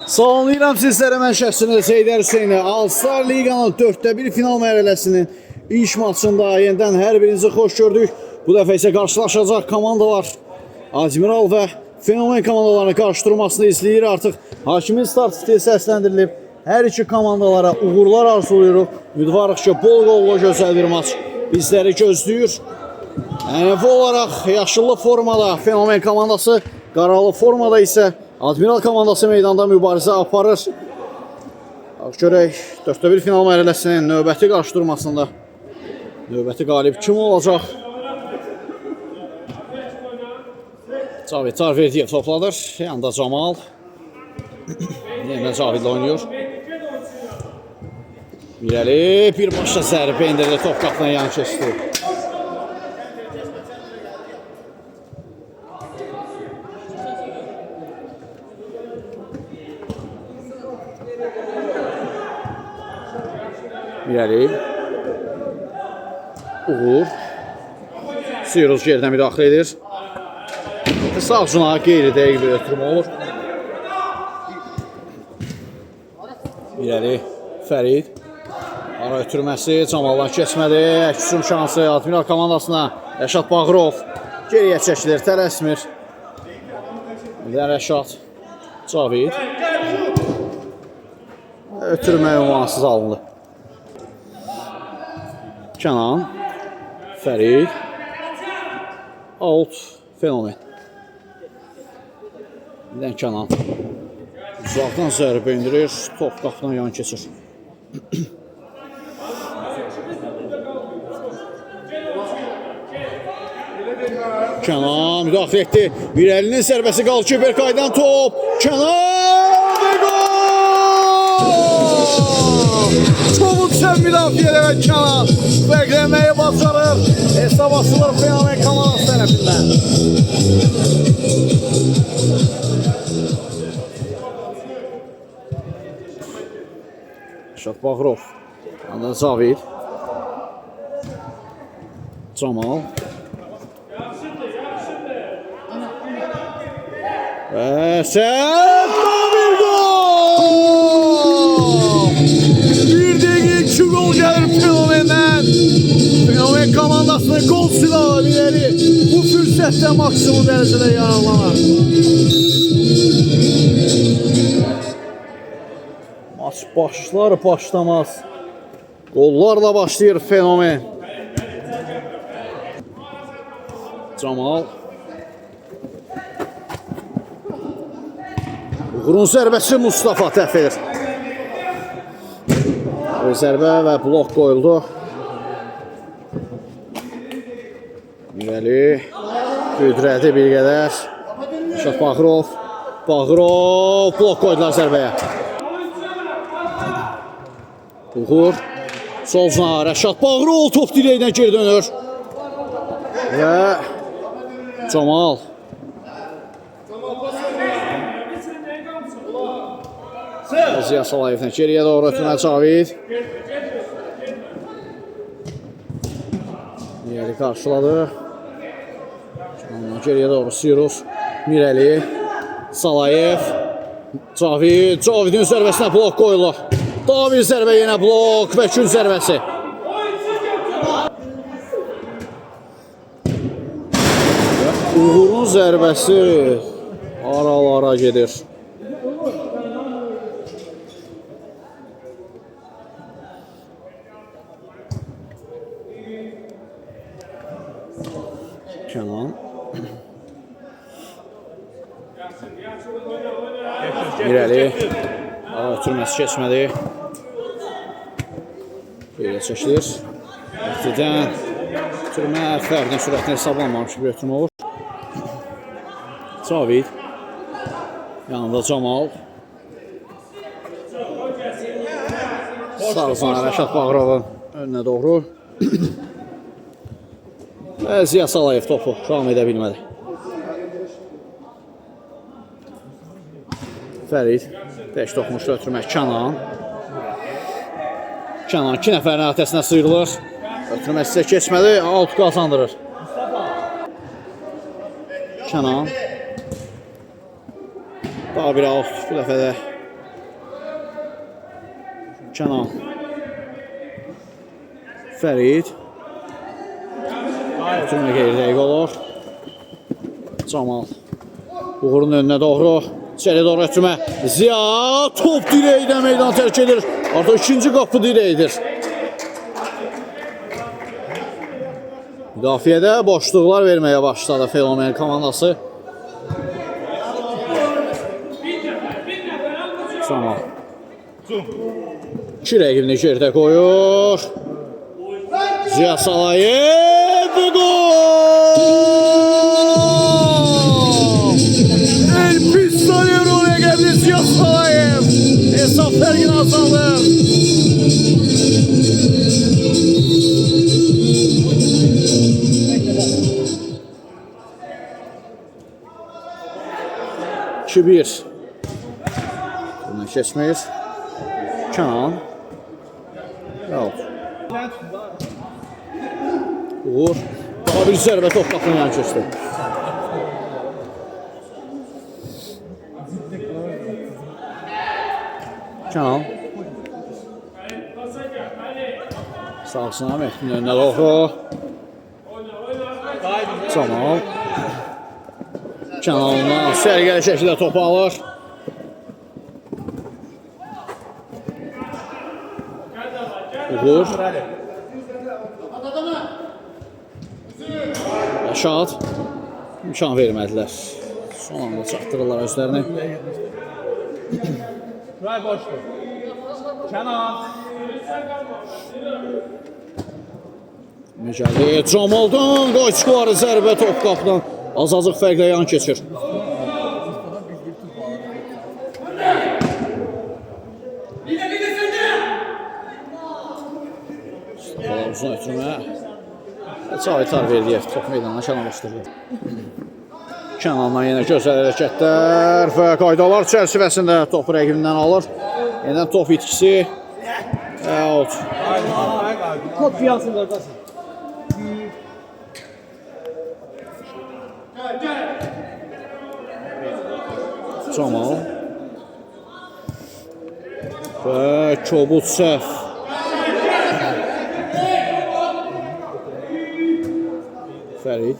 Salamlayıram sizlərə, mən şəxsiniz Heydər Hüseyni. Alstar Liqanın 4-1 final mərhələsinin ilk maçında yenidən hər birinizi xoş gördük. Bu dəfə isə qarşılaşacaq komandalar Admiral və Fenomen komandalarını qarşıdurmasını izləyir. Artıq hakimin start stili səsləndirilib. Hər iki komandalara uğurlar arzulayırıq. Ümidvarıq ki, bol qollu gözəl bir maç bizləri gözləyir. Ənəvi olaraq yaşıllı formada Fenomen komandası, qaralı formada isə Admiral komandası meydanda mübarizə aparır. Görək 4-1 final mərhələsinin növbəti qarşıdurmasında növbəti qalib kim olacaq? Cavid Carverdiyev topladır. Yanında Camal. Yenə Cavidlə oynayır. İrəli birbaşa zərbə endirdi. Top qapıdan yan keçdi. İrəli. Uğur. Siyiruz yerdən müdaxilə edir. Sağ ucuna qeyri-dəqiq bir ötürmə olur. İrəli Fərid. Ara ötürməsi Camaldan keçmədi. Əksüm şansı Admiral komandasına. Rəşad Bağırov geriyə çəkilir, tələsmir. Rəşad Cavid. Ötürmə ünvansız alındı. Kənan, Fərid, out, Fenomen. Birdən Kənan. Uzaqdan zərbə indirir, top qapıdan yan keçir. Kənan müdaxilə etdi. İrəlinin zərbəsi qaldı ki, Berkaydan top. Kənan və gol! Çok güzel müdafiələ və Kənan fərqləməyi bacarır. Hesab açılır Fenomen komandası tərəfindən. Rəşad Bağırov. Yandan Cavid. Camal. Və Səhət bir gol! Bir dəqiqə 2 gol gəlir Fenomenden. Fenomen komandasının gol silahı ileri. Bu fürsətdə maksimum dərəcədə yararlanır. Maç başlar başlamaz gollarla başlayır Fenomen. Camal. Uğurun zərbəsi Mustafa təf edir. Zərbə və blok qoyuldu. İrəli güdrədi bir qədər. Rəşad Bağırov. Bağırov blok qoydular zərbəyə. Uğur. Solcuna Rəşad Bağırov top dirəyinə geri dönür. Və Camal. Ziya Salayevdən geriyə doğru ötürmə Cavid. İrəli qarşıladı. Geriyə doğru Siyiruz. Mirəli. Salayev. Cavid. Cavidin zərbəsinə blok qoyulur. Daha bir zərbə yenə blok və gün zərbəsi. Uğurun zərbəsi aralara gedir. Kənan. İrəli. Ötürməsi keçmədi. Belə çəkilir. Əhtidən ötürmə fərqdən sürətini hesablanmamış bir ötürmə olur. Cavid. Yanında Camal. Sağ uzana Rəşad Bağırovun önünə doğru. Və Ziya Salayev topu şam edə bilmədi. Fərid. 5 toxunuşda ötürmək Kənan. Kənan 2 nəfərin ötəsinə sıyrılır. Ötürmək sizə keçmədi. Alt qazandırır. Kənan. Daha bir alt bu dəfə də Kənan. Fərid. Ötürmə qeyri-dəqiq olur. Camal. Uğurun önünə doğru. İçəri doğru ötürmə. Ziya top dirəkdən meydan tərk edir. Artıq ikinci qapı dirəkdir. Müdafiədə boşluqlar verməyə başladı Fenomen komandası. Camal. İki rəqibini yerdə qoyur. Ziya Salayev bu gol! El Pistolero rəqibli Ziya Salayev hesab fərqini azalır. Bir. Bundan keçmir. Kənan. Out. Uğur. Daha bir zərbə top qapının yan keçdi. Kənan. Sağsına Mehdi'nin önünə doğru. Camal. Kənanından sərgəli şəkildə topu alır. Uğur. Rəşad. İmkan vermədilər. Son anda çatdırırlar özlərini. Kənan. Mücəlli Camaldan qoyçuqları zərbə top qapıdan. Azacıq fərqlə yan keçir. Uzun ötürmə. Cavit Arverdiyev top meydanına Kənan başlayır. Kənandan yenə gözəl hərəkətlər və qaydalar çərçivəsində topu rəqibindən alır. Yenə top itkisi. Out. Top fiyansın qardaşım. Camal və Kobud səhv. Fərid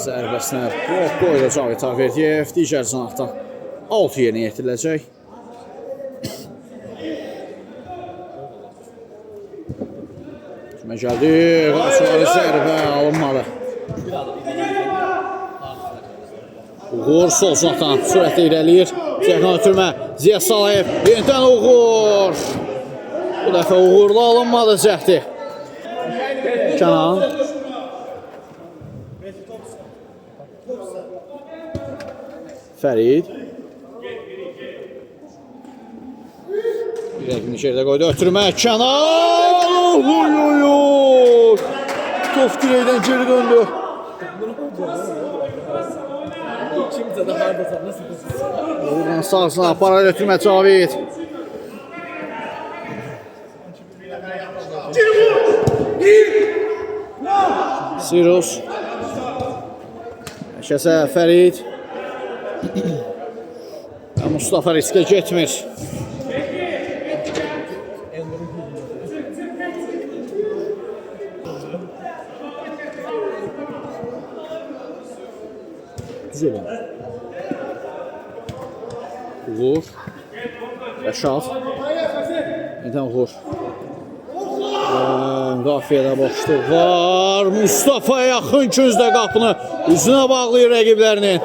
zərbəsinə blok qoydu Cavit Arverdiyev. Digər cinahdan alt yerinə yetiriləcək. Kimə gəldi? Qarşıları zərbə alınmadı. Uğur sol cinahdan sürətlə irəliyir. Ziyəkan ötürmə. Ziya Salayev. Yenidən Uğur. Bu dəfə uğurlu alınmadı cəhdi. Kənan. Fərid. Bir rəqibini yerdə qoydu. Ötürmə. Kənan. Top dirəkdən geri döndü. Uğurdan sağsına paralel ötürmə Cavid. Sirus. Kəsə Fərid. Mustafa riskə getmir. Güzel. Uğur. Rəşad. Nədən Uğur? Müdafiədə boşluq var. Mustafa yaxın közdə qapını üzünə bağlayır rəqiblərinin.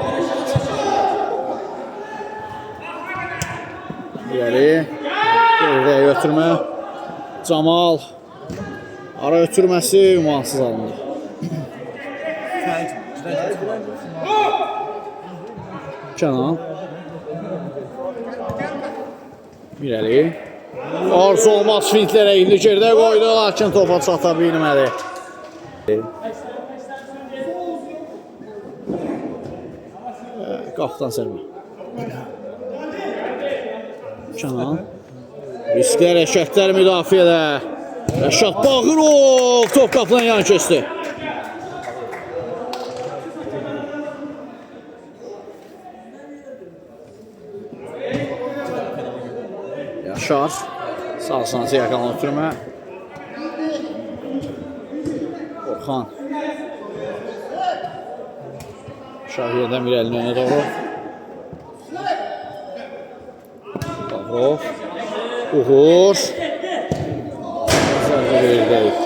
İləri. Geriyə götürmə. Camal. Ara ötürməsi ümansız alındı. Kənan. İləri. Arzu olmaz fintlərə indi gerdə qoydu, lakin topa çata bilmədi. Qapdan sərmə. Kənan. Riskli hərəkətlər müdafiədə. Rəşad Bağırov top qapıdan yan keçdi. Yaşar. Sağ sanatı yakalan ötürmə. Orxan. Şahiyyədən bir əlini önə doğru. Bağrov. Uğur. Zərbə verildik.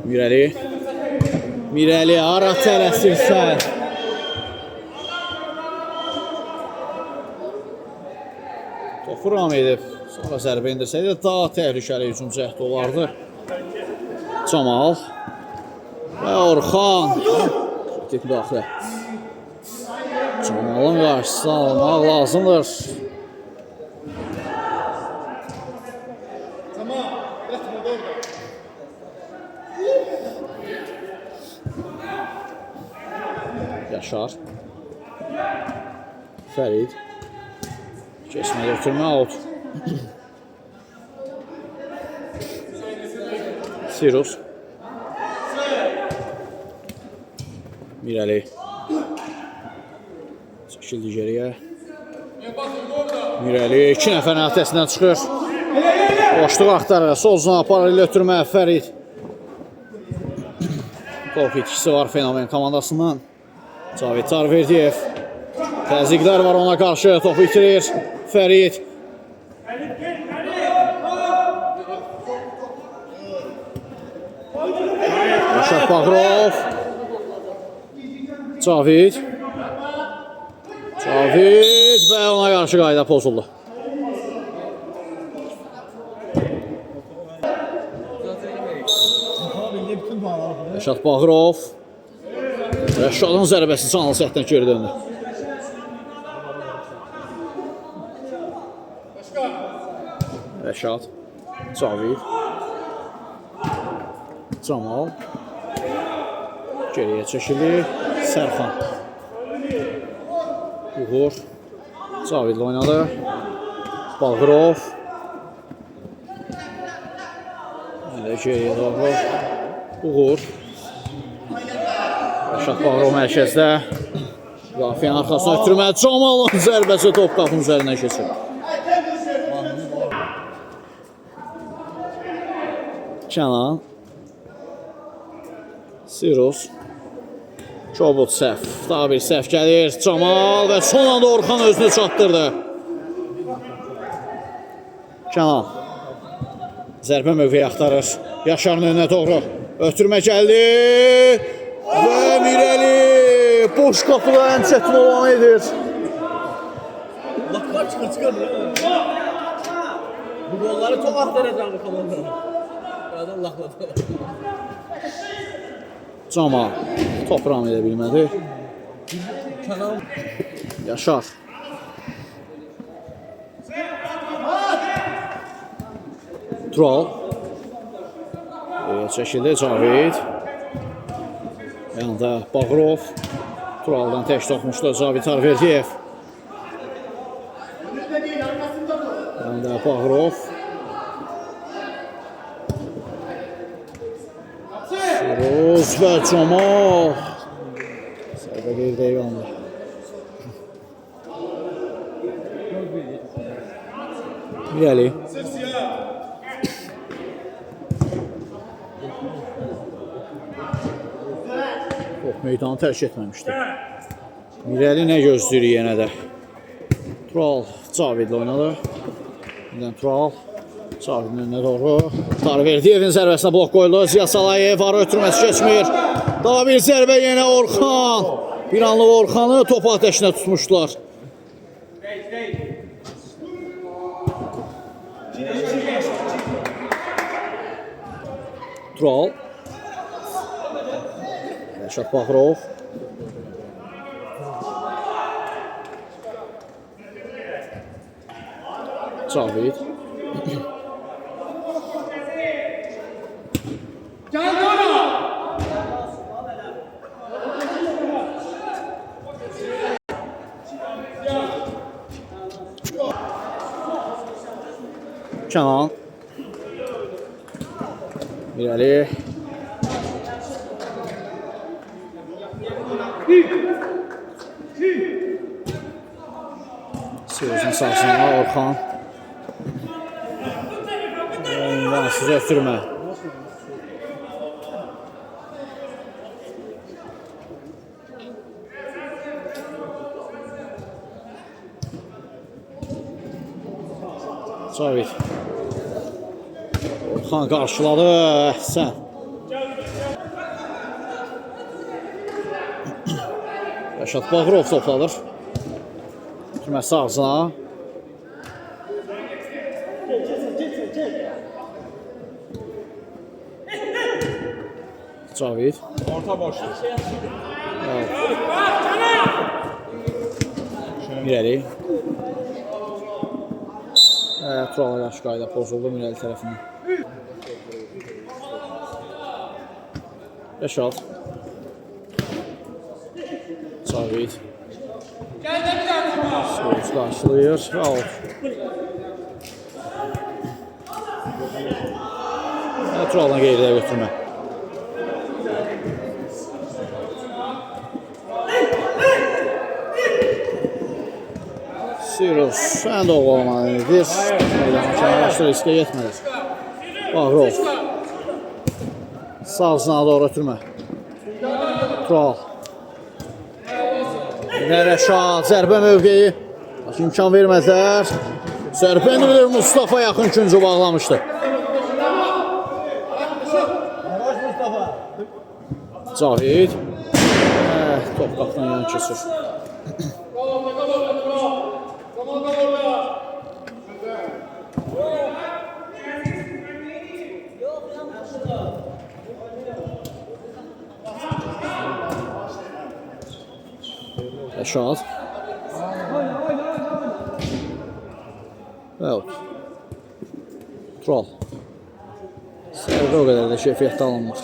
Mirəli. Mirəli ara tələsirsən. Topu ram edib. Sonra zərbə indirsəydi daha təhlükəli hücum cəhdi olardı. Camal. Və Orxan. Dik müdaxilə. Camalın qarşısını almaq lazımdır. Yaşar. Fərid. Keçmə götürmə out. Sirus. Mirəli. Çəkildi geriyə. Mirəli 2 nəfərin öhdəsindən çıxır. Boşluq axtarır. Sol zona paralel ötürmə Fərid. Top itkisi var Fenomen komandasından. Cavid Tarverdiyev. Təzyiqlər var ona qarşı. Topu itirir Fərid. Rəşad Bağrov. Cavid. Cavid və ona qarşı qayda pozuldu. Rəşad Bağrov. Rəşadın zərbəsi canlı səhvdən geri döndü. Rəşad. Cavid. Camal. Geriyə çəkildi. Sərxan. Uğur. Cavidlə oynadı. Bağrov. Elə geriyə doğru. Uğur. Rəşad Bağrov mərkəzdə. Müdafiənin arxasına ötürmə. Camalın zərbəsi top qapının üzərindən keçir. Kənan. Sirus. Çobot səhv. Daha bir səhv gəlir. Camal və son anda Orxan özünü çatdırdı. Kənan. Zərbə mövqeyi axtarır. Yaşarın önünə doğru. Ötürmə gəldi. Və Mirəli boş qapıda ən çətin olanı edir. Laklar çıxır. Bu golları çok axtaracağım komandada. Adam lakladı. Camal top ram edə bilmədi. Kanal. Yaşar. Tural. Çəkildi Cavid. Yanında Bağrov. Turaldan tək toxmuşdu Cavid Tarverdiyev. Yanında Bağrov. Sirus və Camal. Sərbə qeydə eyvanlı. Mirəli. Top meydanı tərk etməmişdi. Mirəli nə gözləyir yenə də. Tural Cavidlə oynadı. Birdən Tural. Cavidin önünə doğru. Tarverdiyevin zərbəsinə blok qoyuldu. Ziya Salayev var, ötürməsi keçmir. Daha bir zərbə yenə Orxan. Bir anlıq Orxanı topu ateşinə tutmuşdular. Tural. Rəşad Bağrov. Cavid. Kənan. Mirəli. Siyozun sağsına Orxan. Vansız ötürmə. Cavid. Orxan qarşıladı. Əhsən. Rəşad Bağırov topladır. Türməsi ağzına. Cavid. Orta boşluq. Mirəli. Turala qarşı qayda pozuldu Mirəli tərəfindən. Rəşad. Cavid. Soğuz qarşılayır. Out. Turaldan qeyriyə götürmə. Sirus, sən də oğlan edir. Başda riskə getmədi. Bağırov. Sağ zına doğru ötürmə. Tural. Rəşad, zərbə mövqeyi. İmkan vermədilər. Zərbəni bilir Mustafa yaxın küncü bağlamışdı. Cavid. Top qapdan yan keçir. Rəşad. Out. Tural. Sərdə o qədər də keyfiyyətdə alınmır.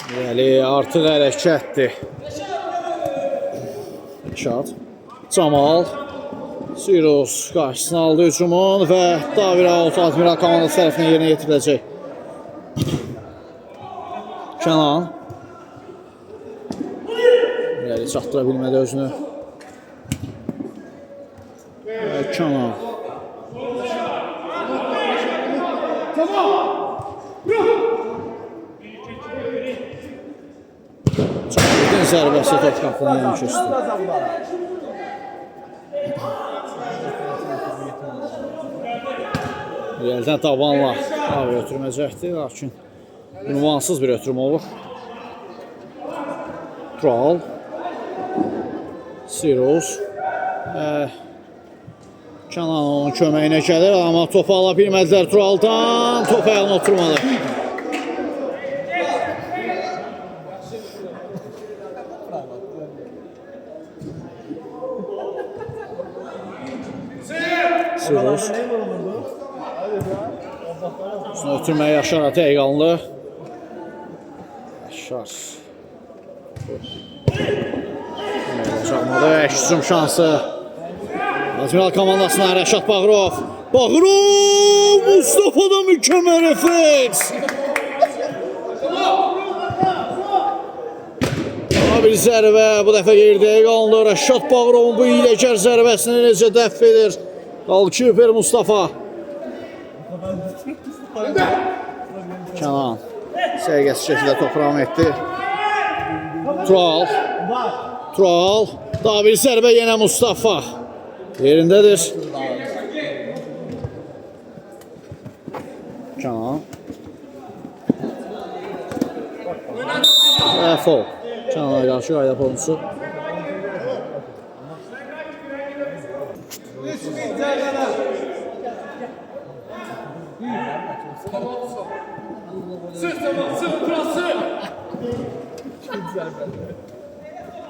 Bəli, artıq hərəkətdir. Rəşad. Camal. Sirus qarşısına aldı hücumun və Davir Out Admiral komandası tərəfindən yerinə yetiriləcək. Kənan. Bəli, çatdıra bilmədi özünü. Kənan. Cavidin zərbəsi top qapının yan keçdi. Əldən tabanla götürməyəcəkdir, lakin ünvansız bir ötürüm olur. Tural. Sirus. Kənan onun köməyinə gəlir, amma topu ala bilmədilər Turaldan. Top ayağına oturmadı. Sirus. Ötürməyə Yaşar Atəy qalındı. Yaşar. Çağmadı, hücum şansı. Admiral komandasına Rəşad Bağırov. Bağırov! Mustafa'da mükemmel refleks. Bir zərbə bu dəfə geriyə qalındı. Rəşad Bağırovun bu hiləkar zərbəsini necə dəf edir? Qalkiper Mustafa. Kənan. Səliqəsiz şəkildə toprağını etdi. Tural. Tural. Daha bir zərbə yenə Mustafa. Yerindədir. Kənan. Fol. Kənana qarşı qayda pozuntusu.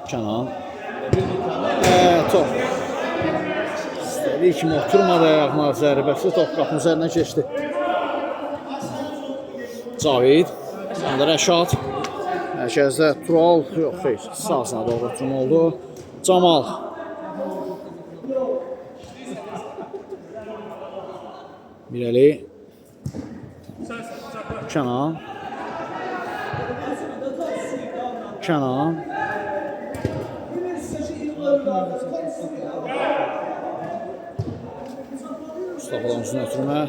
Kənan. Top. İstədiyi kimi oturmadı ayağına, zərbəsi top qapının üzərindən keçdi. Cavid. Sonra Rəşad. Mərkəzdə Tural. Yox, xeyr. Sağsına doğru oturma oldu. Camal. Mirəli. Kənan. Kənan. Mustafa'dan uzun ötürmə.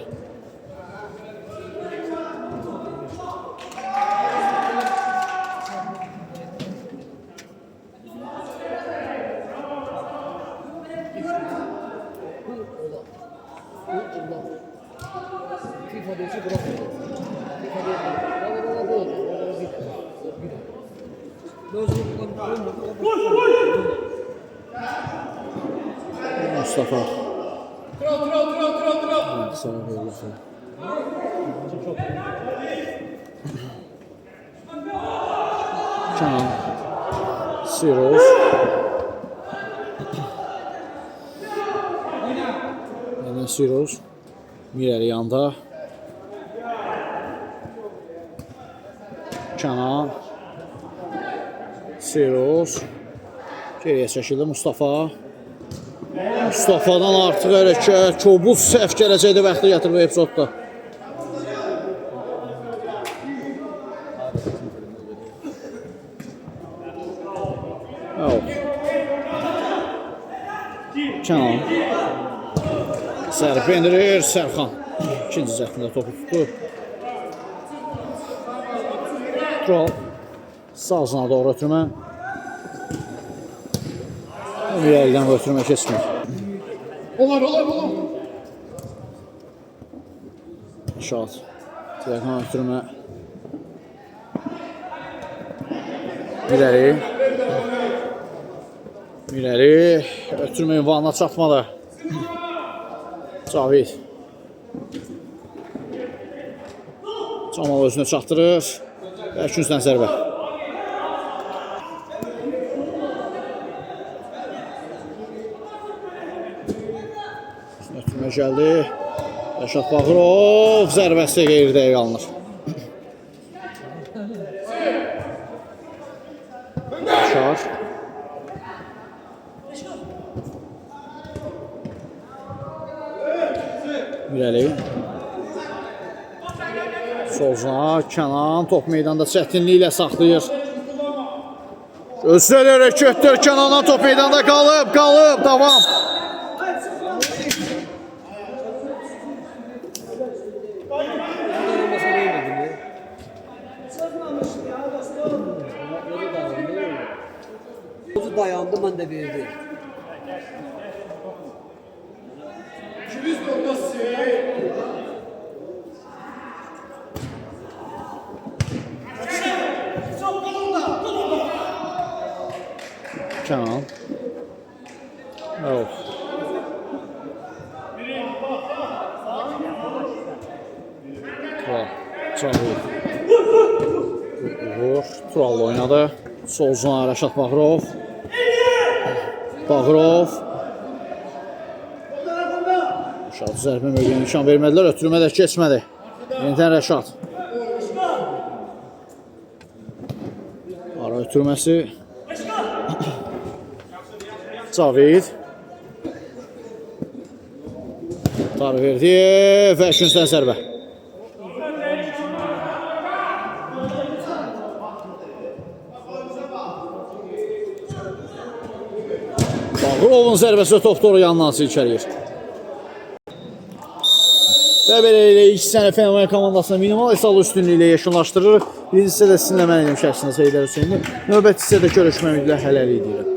Mustafa. Sana verirsin. Kenan. Siroz. Yine Siroz. Mirəli yanda. Kenan. Siroz. Geriyə çəkildi Mustafa. Mustafa'dan artıq hərəkət, kobud səhv gələcəkdə vaxtı gətirib epizodda. Kenan. Sərf endirir, Sərxan. İkinci cəhdində topu tutdu. Tural. Sağzına doğru ötürmə. Mirəlidən ötürmə keçmir. Olar. Şad. Telekan ötürmə. Mirəli. Ötürmə ünvanına çatmadı. Cavid. Camal özünü çatdırır. Və ikinciden zərbə. Ötürmə gəldi. Rəşad Bağırov zərbəsi qeyridə qalınır. Şar. Mirəli. Solcuna Kənan top meydanda çətinliklə saxlayır. Gözəl hərəkətdir Kənandan top meydanda qalıb, davam. Dayandı, mən də verdi. Kenan. Evet. Tural oynadı. Solcuna Rəşad Bağırov. Rəşad zərbə mövqeyinə nişan vermədilər. Ötürmə də keçmədi. Yenidən Rəşad. Ara ötürməsi. Cavid. Tarı verdi və ikinciden zərbə. Bağırovun zərbəsi top doğru yandan silkələyir. Və belə ilə iki sənə fenomen komandasına minimal hesablı üstünlüyü yekunlaşdırır. Birinci hissədə sizinlə mən edim şəxsində Seydər Hüseyni. Növbəti hissədə görüşmək ümidlə hələlik deyirəm.